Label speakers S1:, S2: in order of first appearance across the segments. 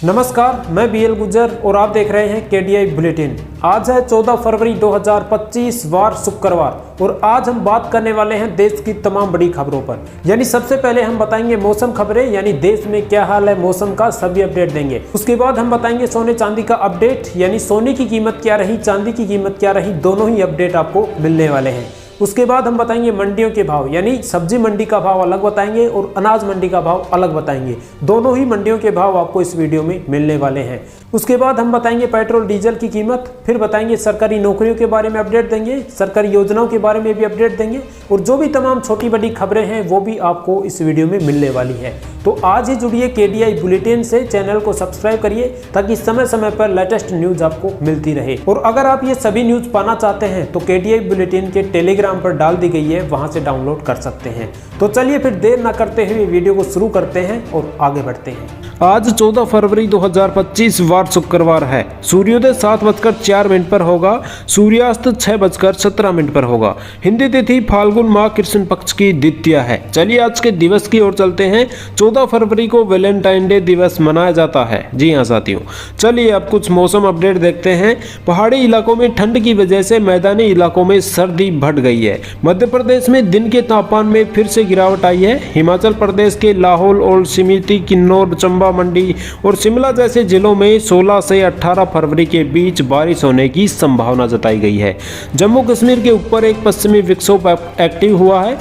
S1: नमस्कार, मैं बीएल गुजर और आप देख रहे हैं केडीआई बुलेटिन। आज है 14 फरवरी 2025 वार शुक्रवार और आज हम बात करने वाले हैं देश की तमाम बड़ी खबरों पर। यानी सबसे पहले हम बताएंगे मौसम खबरें, यानी देश में क्या हाल है मौसम का, सभी अपडेट देंगे। उसके बाद हम बताएंगे सोने चांदी का अपडेट, यानी सोने की कीमत क्या रही, चांदी की कीमत क्या रही, दोनों ही अपडेट आपको मिलने वाले हैं। उसके बाद हम बताएंगे मंडियों के भाव, यानी सब्जी मंडी का भाव अलग बताएंगे और अनाज मंडी का भाव अलग बताएंगे। दोनों ही मंडियों के भाव आपको इस वीडियो में मिलने वाले हैं। उसके बाद हम बताएंगे पेट्रोल डीजल की कीमत, फिर बताएंगे सरकारी नौकरियों के बारे में अपडेट देंगे, सरकारी योजनाओं के बारे में भी अपडेट देंगे और जो भी तमाम छोटी बड़ी खबरें हैं वो भी आपको इस वीडियो में मिलने वाली है। तो आज ही जुड़िए केडीआई बुलेटिन से, चैनल को सब्सक्राइब करिए ताकि समय समय पर लेटेस्ट न्यूज आपको मिलती रहे। और अगर आप ये सभी न्यूज पाना चाहते हैं तो केडीआई बुलेटिन के टेलीग्राम पर डाल दी गई है, वहां से डाउनलोड कर सकते हैं। तो चलिए फिर देर ना करते हुए वीडियो को शुरू करते हैं और आगे बढ़ते हैं। आज 14 फरवरी 2025 वार शुक्रवार है। सूर्योदय 7:04 पर होगा, सूर्यास्त 6:17 पर होगा। हिंदी तिथि फाल्गुन माह कृष्ण पक्ष की द्वितीया है। चलिए आज के दिवस की ओर चलते हैं। 14 फरवरी को वैलेंटाइन डे दिवस मनाया जाता है। जी हाँ साथियों, चलिए अब कुछ मौसम अपडेट देखते हैं। पहाड़ी इलाकों में ठंड की वजह से मैदानी इलाकों में सर्दी बढ़ गई है। मध्य प्रदेश में दिन के तापमान में फिर से गिरावट आई है। हिमाचल प्रदेश के लाहौल और स्पीति, किन्नौर, चंबा, मंडी और शिमला जैसे जिलों में 16 से 18 फरवरी के बीच बारिश होने की संभावना जताई गई है। जम्मू कश्मीर के ऊपर एक पश्चिमी विक्षोभ एक्टिव हुआ है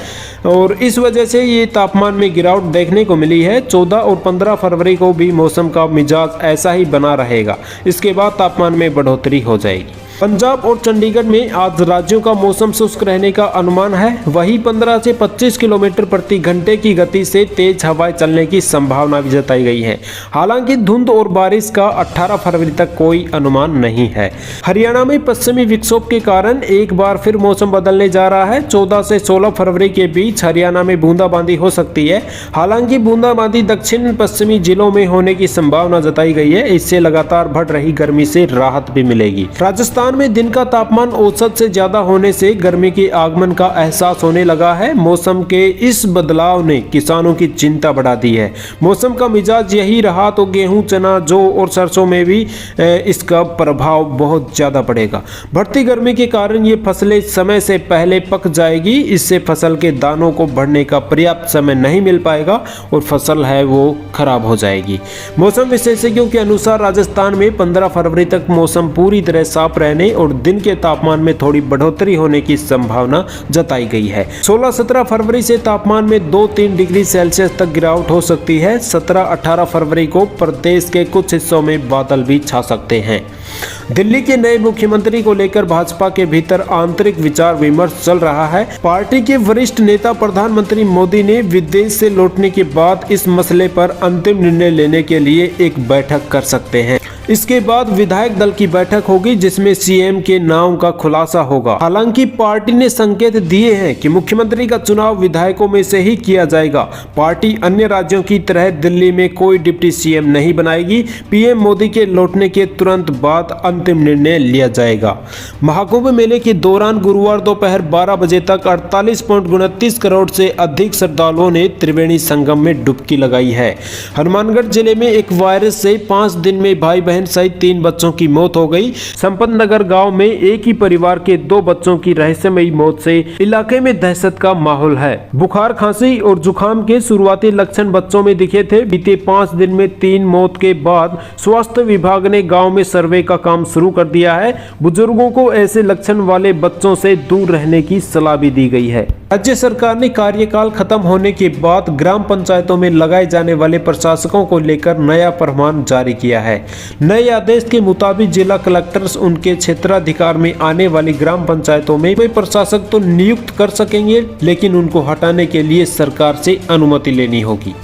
S1: और इस वजह से ये तापमान में गिरावट देखने को मिली है। 14 और 15 फरवरी को भी मौसम का मिजाज ऐसा ही बना रहेगा। इसके बाद तापमान में बढ़ोतरी हो जाएगी। पंजाब और चंडीगढ़ में आज राज्यों का मौसम शुष्क रहने का अनुमान है। वहीं 15 से 25 किलोमीटर प्रति घंटे की गति से तेज हवाएं चलने की संभावना भी जताई गई है। हालांकि धुंध और बारिश का 18 फरवरी तक कोई अनुमान नहीं है। हरियाणा में पश्चिमी विक्षोभ के कारण एक बार फिर मौसम बदलने जा रहा है। 14 से 16 फरवरी के बीच हरियाणा में बूंदाबांदी हो सकती है। हालांकि बूंदाबांदी दक्षिण पश्चिमी जिलों में होने की संभावना जताई गई है। इससे लगातार बढ़ रही गर्मी से राहत भी मिलेगी। राजस्थान में दिन का तापमान औसत से ज्यादा होने से गर्मी के आगमन का एहसास होने लगा है। मौसम के इस बदलाव ने किसानों की चिंता बढ़ा दी है। मौसम का मिजाज यही रहा तो गेहूं, चना, जौ और सरसों में भी इसका प्रभाव बहुत ज्यादा पड़ेगा। बढ़ती गर्मी के कारण ये फसलें समय से पहले पक जाएगी। इससे फसल के दानों को बढ़ने का पर्याप्त समय नहीं मिल पाएगा और फसल है वो खराब हो जाएगी। मौसम विशेषज्ञों के अनुसार राजस्थान में 15 फरवरी तक मौसम पूरी तरह साफ रहने और दिन के तापमान में थोड़ी बढ़ोतरी होने की संभावना जताई गई है। 16-17 फरवरी से तापमान में 2-3 डिग्री सेल्सियस तक गिरावट हो सकती है। 17-18 फरवरी को प्रदेश के कुछ हिस्सों में बादल भी छा सकते हैं। दिल्ली के नए मुख्यमंत्री को लेकर भाजपा के भीतर आंतरिक विचार विमर्श चल रहा है। पार्टी के वरिष्ठ नेता प्रधानमंत्री मोदी ने विदेश से लौटने के बाद इस मसले पर अंतिम निर्णय लेने के लिए एक बैठक कर सकते हैं। इसके बाद विधायक दल की बैठक होगी जिसमें सीएम के नाम का खुलासा होगा। हालांकि पार्टी ने संकेत दिए हैं कि मुख्यमंत्री का चुनाव विधायकों में से ही किया जाएगा। पार्टी अन्य राज्यों की तरह दिल्ली में कोई डिप्टी सीएम नहीं बनाएगी। पीएम मोदी के लौटने के तुरंत बाद अंतिम निर्णय लिया जाएगा। महाकुंभ मेले के दौरान गुरुवार दोपहर 12 बजे तक 48.29 करोड़ से अधिक श्रद्धालुओं ने त्रिवेणी संगम में डुबकी लगाई है। हनुमानगढ़ जिले में एक वायरस से 5 दिन में भाई बहन सहित 3 बच्चों की मौत हो गई। संपत नगर गांव में एक ही परिवार के 2 बच्चों की रहस्यमयी मौत से इलाके में दहशत का माहौल है। बुखार, खांसी और जुकाम के शुरुआती लक्षण बच्चों में दिखे थे। बीते 5 दिन में 3 मौत के बाद स्वास्थ्य विभाग ने गांव में सर्वे का काम शुरू कर दिया है। बुजुर्गों को ऐसे लक्षण वाले बच्चों से दूर रहने की सलाह भी दी गई है। राज्य सरकार ने कार्यकाल खत्म होने के बाद ग्राम पंचायतों में लगाए जाने वाले प्रशासकों को लेकर नया फरमान जारी किया है। नए आदेश के मुताबिक जिला कलेक्टर्स उनके क्षेत्राधिकार में आने वाली ग्राम पंचायतों में वे प्रशासक तो नियुक्त कर सकेंगे, लेकिन उनको हटाने के लिए सरकार से अनुमति लेनी होगी।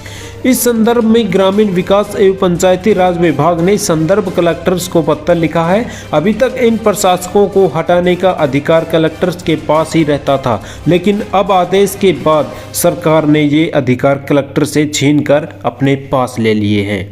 S1: इस संदर्भ में ग्रामीण विकास एवं पंचायती राज विभाग ने संदर्भ कलेक्टर्स को पत्र लिखा है। अभी तक इन प्रशासकों को हटाने का अधिकार कलेक्टर्स के पास ही रहता था, लेकिन अब आदेश के बाद सरकार ने ये अधिकार कलेक्टर से छीनकर अपने पास ले लिए हैं।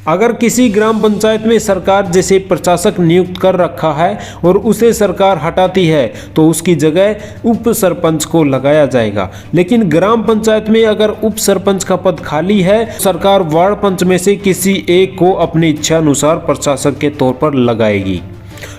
S1: अगर किसी ग्राम पंचायत में सरकार जैसे प्रशासक नियुक्त कर रखा है और उसे सरकार हटाती है तो उसकी जगह उप सरपंच को लगाया जाएगा। लेकिन ग्राम पंचायत में अगर उप सरपंच का पद खाली है, सरकार वार्ड पंच में से किसी एक को अपनी इच्छा अनुसार प्रशासक के तौर पर लगाएगी।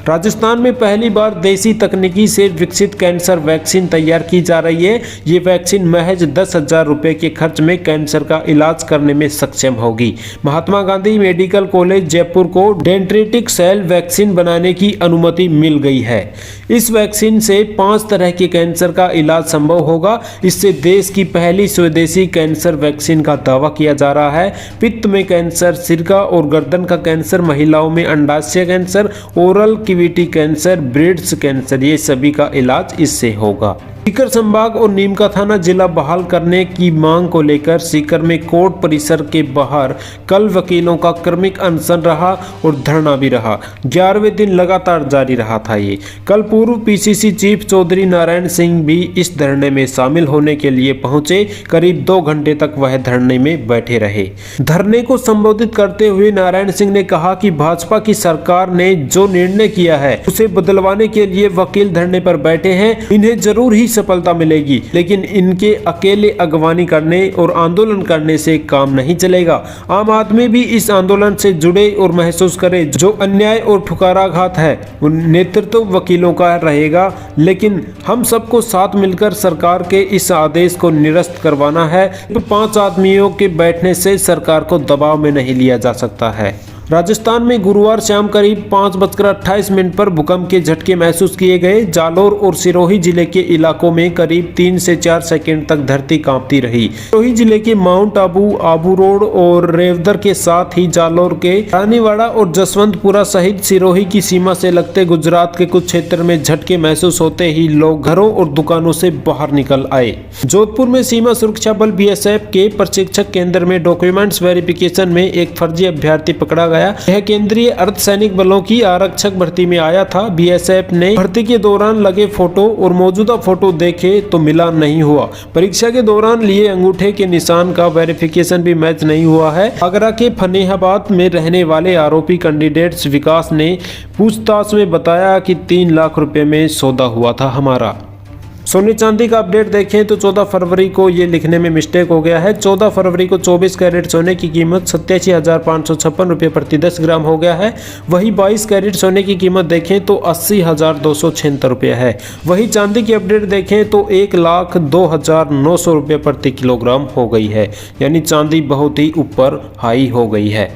S1: राजस्थान में पहली बार देसी तकनीकी से विकसित कैंसर वैक्सीन तैयार की जा रही है। ये वैक्सीन महज 10,000 रुपए के खर्च में कैंसर का इलाज करने में सक्षम होगी। महात्मा गांधी मेडिकल कॉलेज जयपुर को डेंड्रिटिक सेल वैक्सीन बनाने की अनुमति मिल गई है। इस वैक्सीन से 5 तरह के कैंसर का इलाज संभव होगा। इससे देश की पहली स्वदेशी कैंसर वैक्सीन का दावा किया जा रहा है। पित्त में कैंसर, सिरका और गर्दन का कैंसर, महिलाओं में अंडाशय cancer, oral cavity cancer, breast cancer, ये सभी का इलाज इससे होगा। सीकर संभाग और नीमका थाना जिला बहाल करने की मांग को लेकर सीकर में कोर्ट परिसर के बाहर कल वकीलों का क्रमिक अनशन रहा और धरना भी रहा। 11वें दिन लगातार जारी रहा था। ये कल पूर्व पीसीसी चीफ चौधरी नारायण सिंह भी इस धरने में शामिल होने के लिए पहुंचे। करीब 2 घंटे तक वह धरने में बैठे रहे। धरने को संबोधित करते हुए नारायण सिंह ने कहा कि भाजपा की सरकार ने जो निर्णय किया है उसे बदलवाने के लिए वकील धरने पर बैठे हैं। इन्हें जरूर ही सफलता मिलेगी, लेकिन इनके अकेले अगवानी करने और आंदोलन करने से काम नहीं चलेगा। आम आदमी भी इस आंदोलन से जुड़े और महसूस करे। जो अन्याय और ठुकराघात है वो नेतृत्व वकीलों का रहेगा, लेकिन हम सबको साथ मिलकर सरकार के इस आदेश को निरस्त करवाना है। 5 आदमियों के बैठने से सरकार को दबाव में नहीं लिया जा सकता है। राजस्थान में गुरुवार शाम करीब 5:28 पर भूकंप के झटके महसूस किए गए। जालोर और सिरोही जिले के इलाकों में करीब 3 से 4 सेकंड तक धरती कांपती रही। सिरोही जिले के माउंट आबू, आबू रोड और रेवदर के साथ ही जालोर के रानीवाड़ा और जसवंतपुरा सहित सिरोही की सीमा से लगते गुजरात के कुछ क्षेत्र में झटके महसूस होते ही लोग घरों और दुकानों से बाहर निकल आए। जोधपुर में सीमा सुरक्षा बल BSF के प्रशिक्षक केंद्र में डॉक्यूमेंट्स वेरिफिकेशन में एक फर्जी अभ्यर्थी पकड़ा गया। यह केंद्रीय अर्धसैनिक बलों की आरक्षक भर्ती में आया था। BSF ने भर्ती के दौरान लगे फोटो और मौजूदा फोटो देखे तो मिलान नहीं हुआ। परीक्षा के दौरान लिए अंगूठे के निशान का वेरिफिकेशन भी मैच नहीं हुआ है। आगरा के फतेहाबाद में रहने वाले आरोपी कैंडिडेट्स विकास ने पूछताछ में बताया कि 3 लाख रुपए में सौदा हुआ था हमारा। सोने चांदी का अपडेट देखें तो 14 फरवरी को ये लिखने में मिस्टेक हो गया है। 14 फरवरी को 24 कैरेट सोने की कीमत 87,556 रुपये प्रति 10 ग्राम हो गया है। वही 22 कैरेट सोने की कीमत देखें तो 80,276 रुपये है। वही चांदी की अपडेट देखें तो 1,02,900 रुपये प्रति किलोग्राम हो गई है। यानी चांदी बहुत ही ऊपर हाई हो गई है।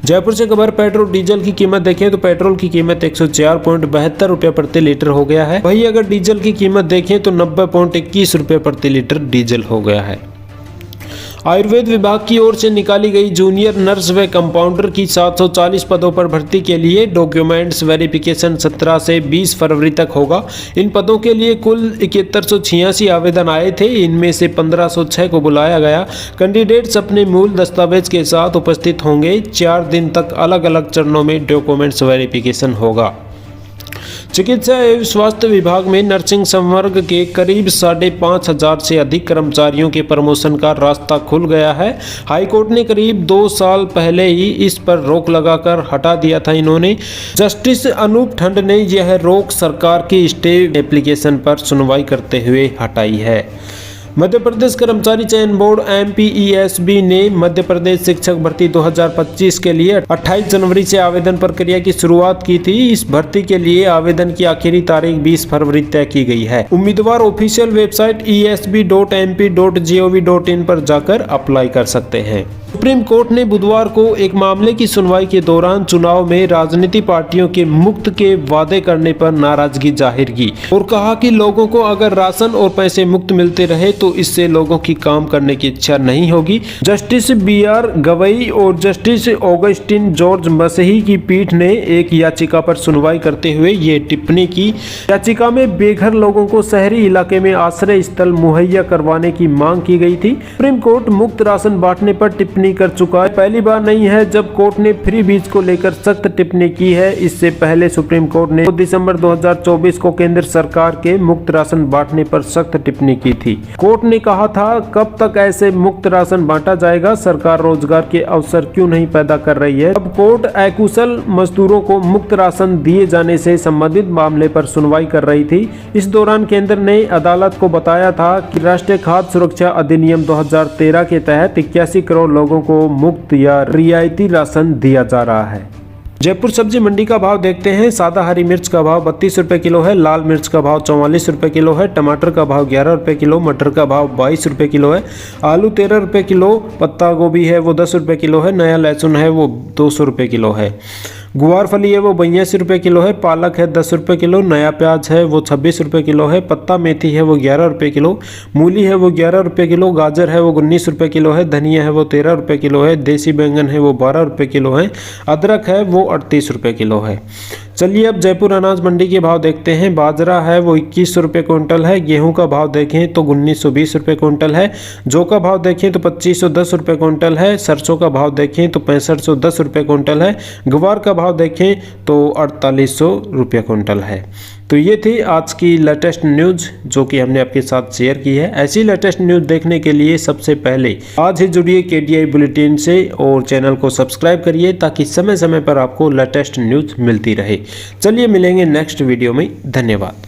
S1: जयपुर से खबर पेट्रोल डीजल की कीमत देखें तो पेट्रोल की कीमत 104.72 रुपये प्रति लीटर हो गया है। वही अगर डीजल की कीमत देखें तो 90.21 रुपये प्रति लीटर डीजल हो गया है। आयुर्वेद विभाग की ओर से निकाली गई जूनियर नर्स व कंपाउंडर की 740 पदों पर भर्ती के लिए डॉक्यूमेंट्स वेरिफिकेशन 17 से 20 फरवरी तक होगा। इन पदों के लिए कुल 7186 आवेदन आए थे। इनमें से 1506 को बुलाया गया। कैंडिडेट्स अपने मूल दस्तावेज के साथ उपस्थित होंगे। 4 दिन तक अलग अलग चरणों में डॉक्यूमेंट्स वेरिफिकेशन होगा। चिकित्सा एवं स्वास्थ्य विभाग में नर्सिंग संवर्ग के करीब 5,500 से अधिक कर्मचारियों के प्रमोशन का रास्ता खुल गया है। हाईकोर्ट ने करीब 2 साल पहले ही इस पर रोक लगाकर हटा दिया था। इन्होंने जस्टिस अनूप ठंड ने यह रोक सरकार की स्टे एप्लीकेशन पर सुनवाई करते हुए हटाई है। मध्य प्रदेश कर्मचारी चयन बोर्ड MPESB ने मध्य प्रदेश शिक्षक भर्ती 2025 के लिए 28 जनवरी से आवेदन प्रक्रिया की शुरुआत की थी। इस भर्ती के लिए आवेदन की आखिरी तारीख 20 फरवरी तय की गई है। उम्मीदवार ऑफिशियल वेबसाइट esb.mp.gov.in पर जाकर अप्लाई कर सकते हैं। सुप्रीम कोर्ट ने बुधवार को एक मामले की सुनवाई के दौरान चुनाव में राजनीतिक पार्टियों के मुफ्त के वादे करने पर नाराजगी जाहिर की और कहा कि लोगों को अगर राशन और पैसे मुफ्त मिलते रहे तो इससे लोगों की काम करने की इच्छा नहीं होगी। जस्टिस BR गवई और जस्टिस ऑगस्टिन जॉर्ज मसही की पीठ ने एक याचिका पर सुनवाई करते हुए ये टिप्पणी की। याचिका में बेघर लोगों को शहरी इलाके में आश्रय स्थल मुहैया करवाने की मांग की गई थी। सुप्रीम कोर्ट मुफ्त राशन बांटने पर टिप्पणी टिप्पणी कर चुका है। पहली बार नहीं है जब कोर्ट ने फ्री बीज को लेकर सख्त टिप्पणी की है। इससे पहले सुप्रीम कोर्ट ने 2 दिसंबर 2024 को केंद्र सरकार के मुफ्त राशन बांटने पर सख्त टिप्पणी की थी। कोर्ट ने कहा था, कब तक ऐसे मुफ्त राशन बांटा जाएगा, सरकार रोजगार के अवसर क्यों नहीं पैदा कर रही है। अब कोर्ट अकुशल मजदूरों को मुफ्त राशन दिए जाने से संबंधित मामले पर सुनवाई कर रही थी। इस दौरान केंद्र ने अदालत को बताया था कि राष्ट्रीय खाद्य सुरक्षा अधिनियम 2013 के तहत 81 करोड़ लोगों को मुफ्त या रियायती राशन दिया जा रहा है। जयपुर सब्जी मंडी का भाव देखते हैं। सादा हरी मिर्च का भाव 32 रुपये किलो है, लाल मिर्च का भाव 44 रुपये किलो है, टमाटर का भाव 11 रुपये किलो, मटर का भाव 22 रुपये किलो है, आलू 13 रुपये किलो, पत्ता गोभी है वो 10 रुपये किलो है, नया लहसुन है वो 200 रुपये किलो है, गुआर फली है वो 82 रुपये किलो है, पालक है 10 रुपये किलो, नया प्याज है वो 26 रुपये किलो है, पत्ता मेथी है वो 11 रुपये किलो, मूली है वो 11 रुपये किलो, गाजर है वो 19 रुपये किलो है, धनिया है वो 13 रुपये किलो है, देसी बैंगन है वो 12 रुपये किलो है, अदरक है वो 38 रुपये किलो है। चलिए अब जयपुर अनाज मंडी के भाव देखते हैं। बाजरा है वो 2100 रुपये क्विंटल है, गेहूं का भाव देखें तो 1920 रुपये क्विंटल है, जौ का भाव देखें तो 2510 रुपये क्विंटल है, सरसों का भाव देखें तो 6510 रुपये क्विंटल है, ग्वार का भाव देखें तो 4800 रुपये क्विंटल है। तो ये थी आज की लेटेस्ट न्यूज़ जो कि हमने आपके साथ शेयर की है। ऐसी लेटेस्ट न्यूज़ देखने के लिए सबसे पहले आज ही जुड़िए KDI बुलेटिन से और चैनल को सब्सक्राइब करिए ताकि समय समय पर आपको लेटेस्ट न्यूज़ मिलती रहे। चलिए मिलेंगे नेक्स्ट वीडियो में। धन्यवाद।